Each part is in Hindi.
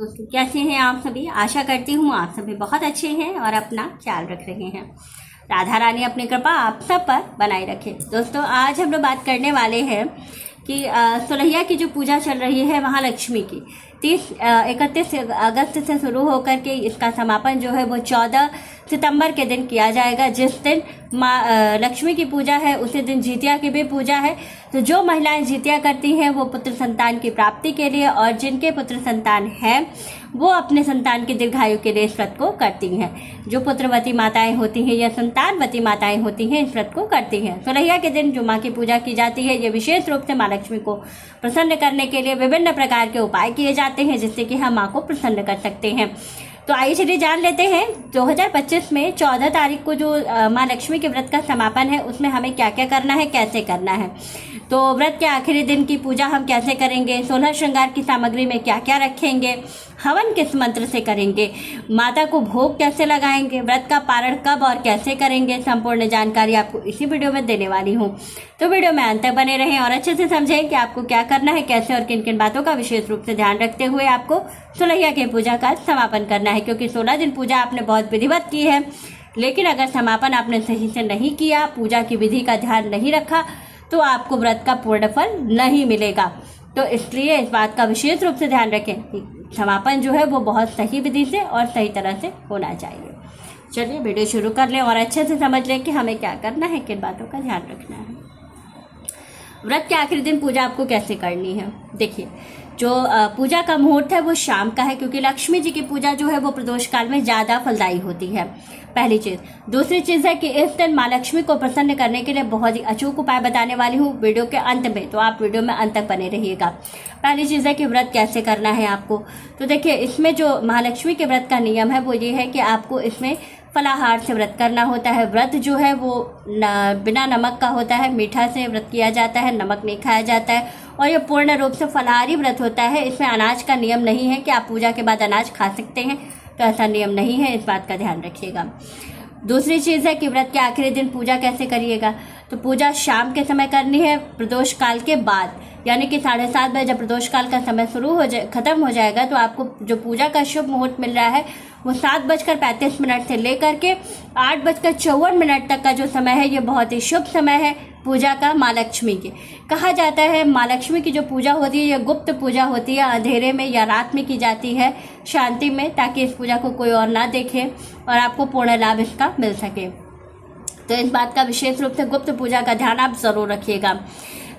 दोस्तों कैसे हैं आप सभी। आशा करती हूँ आप सभी बहुत अच्छे हैं और अपना ख्याल रख रहे हैं। राधा रानी अपनी कृपा आप सब पर बनाए रखे। दोस्तों आज हम लोग बात करने वाले हैं कि सोलहिया की जो पूजा चल रही है महालक्ष्मी की 31 अगस्त से शुरू होकर के इसका समापन जो है वो 14 सितंबर के दिन किया जाएगा। जिस दिन माँ लक्ष्मी की पूजा है उसी दिन जितिया की भी पूजा है। तो जो महिलाएं जितिया करती हैं वो पुत्र संतान की प्राप्ति के लिए और जिनके पुत्र संतान हैं वो अपने संतान की दीर्घायु के लिए इस व्रत को करती हैं। जो पुत्रवती माताएं होती हैं या संतानवती माताएं होती हैं इस व्रत को करती हैं। सोलहिया के दिन जो माँ की पूजा की जाती है ये विशेष रूप से माँ लक्ष्मी को प्रसन्न करने के लिए विभिन्न प्रकार के उपाय किए जाते हैं जिससे कि हम माँ को प्रसन्न कर सकते हैं। तो आइए चलिए जान लेते हैं 2025 में 14 तारीख को जो माँ लक्ष्मी के व्रत का समापन है उसमें हमें क्या क्या करना है, कैसे करना है। तो व्रत के आखिरी दिन की पूजा हम कैसे करेंगे, 16 श्रृंगार की सामग्री में क्या क्या रखेंगे, हवन किस मंत्र से करेंगे, माता को भोग कैसे लगाएंगे, व्रत का पारण कब और कैसे करेंगे, संपूर्ण जानकारी आपको इसी वीडियो में देने वाली हूँ। तो वीडियो में अंत तक बने रहें और अच्छे से समझें कि आपको क्या करना है, कैसे और किन किन बातों का विशेष रूप से ध्यान रखते हुए आपको सोलहिया की पूजा का समापन करना है। क्योंकि 16 दिन पूजा आपने बहुत विधिवत की है, लेकिन अगर समापन आपने सही से नहीं किया, पूजा की विधि का ध्यान नहीं रखा तो आपको व्रत का पूर्ण फल नहीं मिलेगा। तो इसलिए इस बात का विशेष रूप से ध्यान रखें कि समापन जो है वो बहुत सही विधि से और सही तरह से होना चाहिए। चलिए वीडियो शुरू कर लें और अच्छे से समझ लें कि हमें क्या करना है, किन बातों का ध्यान रखना है। व्रत के आखिरी दिन पूजा आपको कैसे करनी है। देखिए जो पूजा का मुहूर्त है वो शाम का है, क्योंकि लक्ष्मी जी की पूजा जो है वो प्रदोष काल में ज़्यादा फलदायी होती है, पहली चीज़। दूसरी चीज़ है कि इस दिन माँ लक्ष्मी को प्रसन्न करने के लिए बहुत ही अचूक उपाय बताने वाली हूँ वीडियो के अंत में, तो आप वीडियो में अंत तक बने रहिएगा। पहली चीज़ है कि व्रत कैसे करना है आपको। तो देखिए इसमें जो महालक्ष्मी के व्रत का नियम है वो ये है कि आपको इसमें फलाहार से व्रत करना होता है। व्रत जो है वो बिना नमक का होता है, मीठा से व्रत किया जाता है, नमक नहीं खाया जाता है और ये पूर्ण रूप से फलाहारी व्रत होता है। इसमें अनाज का नियम नहीं है कि आप पूजा के बाद अनाज खा सकते हैं, तो ऐसा नियम नहीं है, इस बात का ध्यान रखिएगा। दूसरी चीज़ है कि व्रत के आखिरी दिन पूजा कैसे करिएगा। तो पूजा शाम के समय करनी है, प्रदोष काल के बाद, यानी कि 7:30 बजे जब प्रदोष काल का समय खत्म हो जाएगा तो आपको जो पूजा का शुभ मुहूर्त मिल रहा है वो 7:35 से लेकर के 8:54 तक का जो समय है ये बहुत ही शुभ समय है पूजा का माँ लक्ष्मी के। कहा जाता है माँ लक्ष्मी की जो पूजा होती है ये गुप्त पूजा होती है, अंधेरे में या रात में की जाती है, शांति में, ताकि इस पूजा को कोई और ना देखे और आपको पूर्ण लाभ इसका मिल सके। तो इस बात का विशेष रूप से गुप्त पूजा का ध्यान आप जरूर रखिएगा।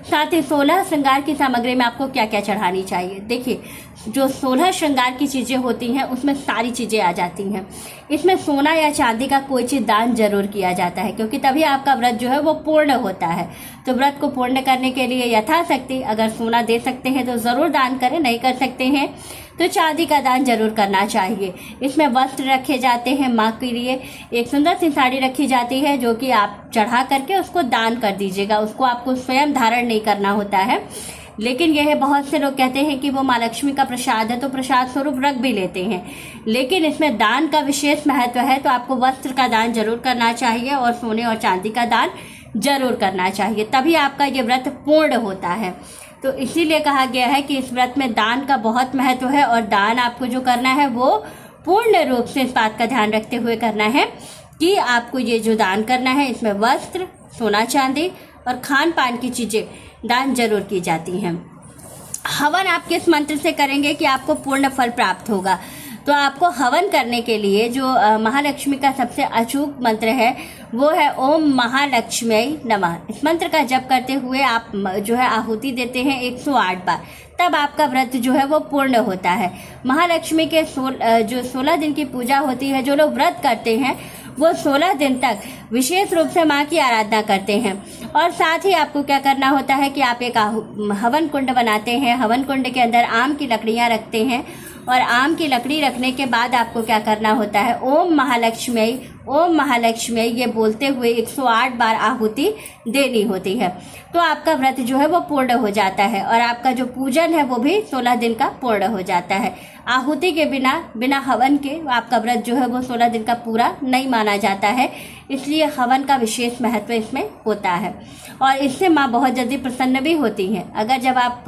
साथ ही 16 श्रृंगार की सामग्री में आपको क्या क्या चढ़ानी चाहिए। देखिए जो 16 श्रृंगार की चीज़ें होती हैं उसमें सारी चीज़ें आ जाती हैं। इसमें सोना या चांदी का कोई चीज़ दान जरूर किया जाता है, क्योंकि तभी आपका व्रत जो है वो पूर्ण होता है। तो व्रत को पूर्ण करने के लिए यथाशक्ति अगर सोना दे सकते हैं तो ज़रूर दान करें, नहीं कर सकते हैं तो चांदी का दान जरूर करना चाहिए। इसमें वस्त्र रखे जाते हैं, माँ के लिए एक सुंदर सी साड़ी रखी जाती है जो कि आप चढ़ा करके उसको दान कर दीजिएगा। उसको आपको स्वयं धारण नहीं करना होता है, लेकिन यह बहुत से लोग कहते हैं कि वो माँ लक्ष्मी का प्रसाद है तो प्रसाद स्वरूप रख भी लेते हैं, लेकिन इसमें दान का विशेष महत्व है। तो आपको वस्त्र का दान जरूर करना चाहिए और सोने और चांदी का दान जरूर करना चाहिए, तभी आपका ये व्रत पूर्ण होता है। तो इसीलिए कहा गया है कि इस व्रत में दान का बहुत महत्व है और दान आपको जो करना है वो पूर्ण रूप से इस बात का ध्यान रखते हुए करना है कि आपको ये जो दान करना है इसमें वस्त्र, सोना चांदी और खान पान की चीज़ें दान जरूर की जाती हैं। हवन आप किस मंत्र से करेंगे कि आपको पूर्ण फल प्राप्त होगा। तो आपको हवन करने के लिए जो महालक्ष्मी का सबसे अचूक मंत्र है वो है ओम महालक्ष्मी नमः। इस मंत्र का जप करते हुए आप जो है आहुति देते हैं 108 बार, तब आपका व्रत जो है वो पूर्ण होता है। महालक्ष्मी के जो 16 दिन की पूजा होती है, जो लोग व्रत करते हैं वो 16 दिन तक विशेष रूप से माँ की आराधना करते हैं। और साथ ही आपको क्या करना होता है कि आप एक हवन कुंड बनाते हैं, हवन कुंड के अंदर आम की लकड़ियाँ रखते हैं और आम की लकड़ी रखने के बाद आपको क्या करना होता है ओम महालक्ष्मी ओम महालक्ष्मी ये बोलते हुए 108 बार आहुति देनी होती है। तो आपका व्रत जो है वो पूर्ण हो जाता है और आपका जो पूजन है वो भी 16 दिन का पूर्ण हो जाता है। आहुति के बिना हवन के आपका व्रत जो है वो 16 दिन का पूरा नहीं माना जाता है, इसलिए हवन का विशेष महत्व इसमें होता है और इससे माँ बहुत जल्दी प्रसन्न भी होती हैं। अगर जब आप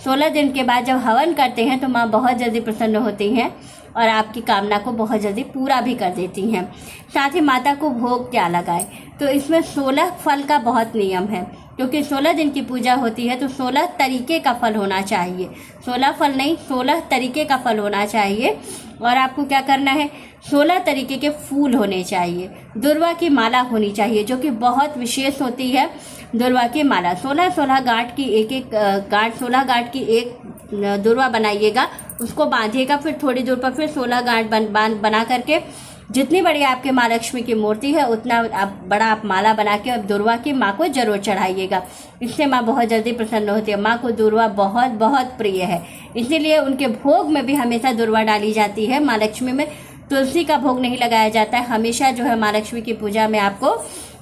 16 दिन के बाद जब हवन करते हैं तो माँ बहुत जल्दी प्रसन्न होती हैं और आपकी कामना को बहुत जल्दी पूरा भी कर देती हैं। साथ ही माता को भोग क्या लगाए, तो इसमें 16 फल का बहुत नियम है, क्योंकि 16 दिन की पूजा होती है तो 16 तरीके का फल होना चाहिए। 16 फल नहीं, 16 तरीके का फल होना चाहिए। और आपको क्या करना है, 16 तरीके के फूल होने चाहिए। दुर्वा की माला होनी चाहिए जो कि बहुत विशेष होती है। दुर्वा की माला 16 गांठ की एक गांठ 16 गांठ की एक दुर्वा बनाइएगा, उसको बांधिएगा, फिर थोड़ी दूर पर फिर 16 गांठ बना करके जितनी बड़ी आपके माँ लक्ष्मी की मूर्ति है उतना बड़ा आप माला बना के अब दुर्वा की माँ को जरूर चढ़ाइएगा। इससे माँ बहुत जल्दी प्रसन्न होती है। माँ को दुर्वा बहुत बहुत प्रिय है, इसीलिए उनके भोग में भी हमेशा दुर्वा डाली जाती है। माँ लक्ष्मी में तुलसी का भोग नहीं लगाया जाता है, हमेशा जो है माँ लक्ष्मी की पूजा में आपको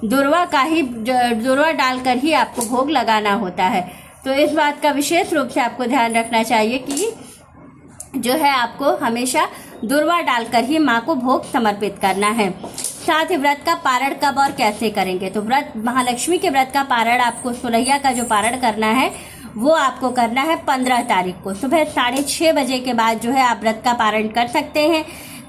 दुर्वा डालकर ही आपको भोग लगाना होता है। तो इस बात का विशेष रूप से आपको ध्यान रखना चाहिए कि जो है आपको हमेशा दुर्वा डालकर ही माँ को भोग समर्पित करना है। साथ ही व्रत का पारण कब और कैसे करेंगे, तो व्रत महालक्ष्मी के व्रत का पारण आपको सोलहिया का जो पारण करना है वो आपको करना है 15 तारीख को सुबह 6:30 बजे के बाद जो है आप व्रत का पारण कर सकते हैं।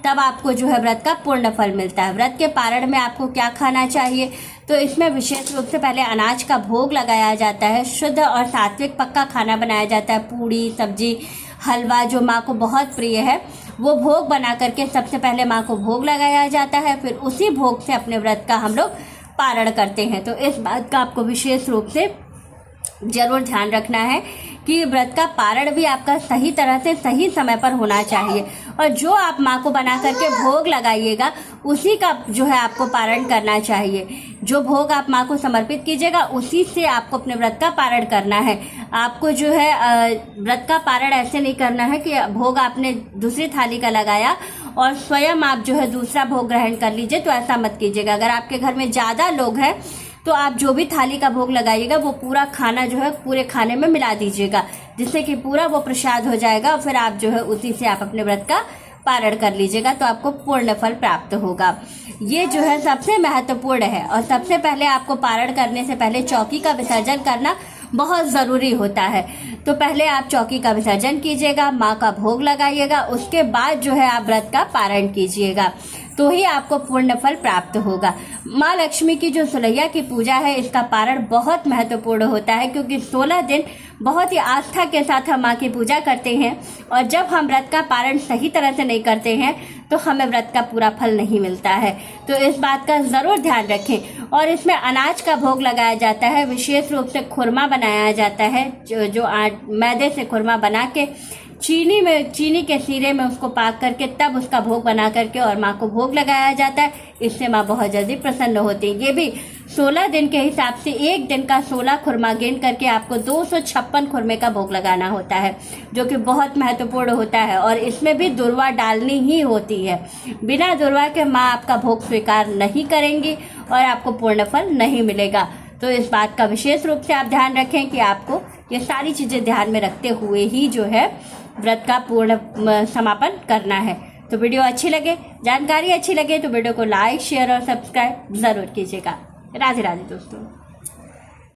तब आपको जो है व्रत का पूर्ण फल मिलता है। व्रत के पारण में आपको क्या खाना चाहिए, तो इसमें विशेष रूप से पहले अनाज का भोग लगाया जाता है। शुद्ध और सात्विक पक्का खाना बनाया जाता है, पूड़ी सब्जी हलवा जो माँ को बहुत प्रिय है वो भोग बना करके सबसे पहले माँ को भोग लगाया जाता है, फिर उसी भोग से अपने व्रत का हम लोग पारण करते हैं। तो इस बात का आपको विशेष रूप से जरूर ध्यान रखना है कि व्रत का पारण भी आपका सही तरह से सही समय पर होना चाहिए और जो आप माँ को बना करके भोग लगाइएगा उसी का जो है आपको पारण करना चाहिए। जो भोग आप माँ को समर्पित कीजिएगा उसी से आपको अपने व्रत का पारण करना है। आपको जो है व्रत का पारण ऐसे नहीं करना है कि भोग आपने दूसरी थाली का लगाया और स्वयं आप जो है दूसरा भोग ग्रहण कर लीजिए, तो ऐसा मत कीजिएगा। अगर आपके घर में ज़्यादा लोग हैं तो आप जो भी थाली का भोग लगाइएगा वो पूरा खाना जो है पूरे खाने में मिला दीजिएगा, जिससे कि पूरा वो प्रसाद हो जाएगा और फिर आप जो है उसी से आप अपने व्रत का पारण कर लीजिएगा, तो आपको पूर्ण फल प्राप्त होगा। ये जो है सबसे महत्वपूर्ण है और सबसे पहले आपको पारण करने से पहले चौकी का विसर्जन करना बहुत ज़रूरी होता है। तो पहले आप चौकी का विसर्जन कीजिएगा, माँ का भोग लगाइएगा, उसके बाद जो है आप व्रत का पारण कीजिएगा, तो ही आपको पूर्ण फल प्राप्त होगा। माँ लक्ष्मी की जो सोलहिया की पूजा है इसका पारण बहुत महत्वपूर्ण होता है, क्योंकि 16 दिन बहुत ही आस्था के साथ हम माँ की पूजा करते हैं और जब हम व्रत का पारण सही तरह से नहीं करते हैं तो हमें व्रत का पूरा फल नहीं मिलता है। तो इस बात का ज़रूर ध्यान रखें। और इसमें अनाज का भोग लगाया जाता है, विशेष रूप से खुरमा बनाया जाता है, जो मैदे से खुरमा बना के चीनी के सीरे में उसको पाक करके तब उसका भोग बना करके और माँ को भोग लगाया जाता है। इससे माँ बहुत जल्दी प्रसन्न होती है। ये भी 16 दिन के हिसाब से एक दिन का 16 खुरमा गिन करके आपको 256 खुरमे का भोग लगाना होता है, जो कि बहुत महत्वपूर्ण होता है। और इसमें भी दुर्वा डालनी ही होती है, बिना दुर्वा के माँ आपका भोग स्वीकार नहीं करेंगी और आपको पूर्ण फल नहीं मिलेगा। तो इस बात का विशेष रूप से आप ध्यान रखें कि आपको ये सारी चीज़ें ध्यान में रखते हुए ही जो है व्रत का पूर्ण समापन करना है। तो वीडियो अच्छी लगे, जानकारी अच्छी लगे तो वीडियो को लाइक शेयर और सब्सक्राइब ज़रूर कीजिएगा। राधे राधे दोस्तों।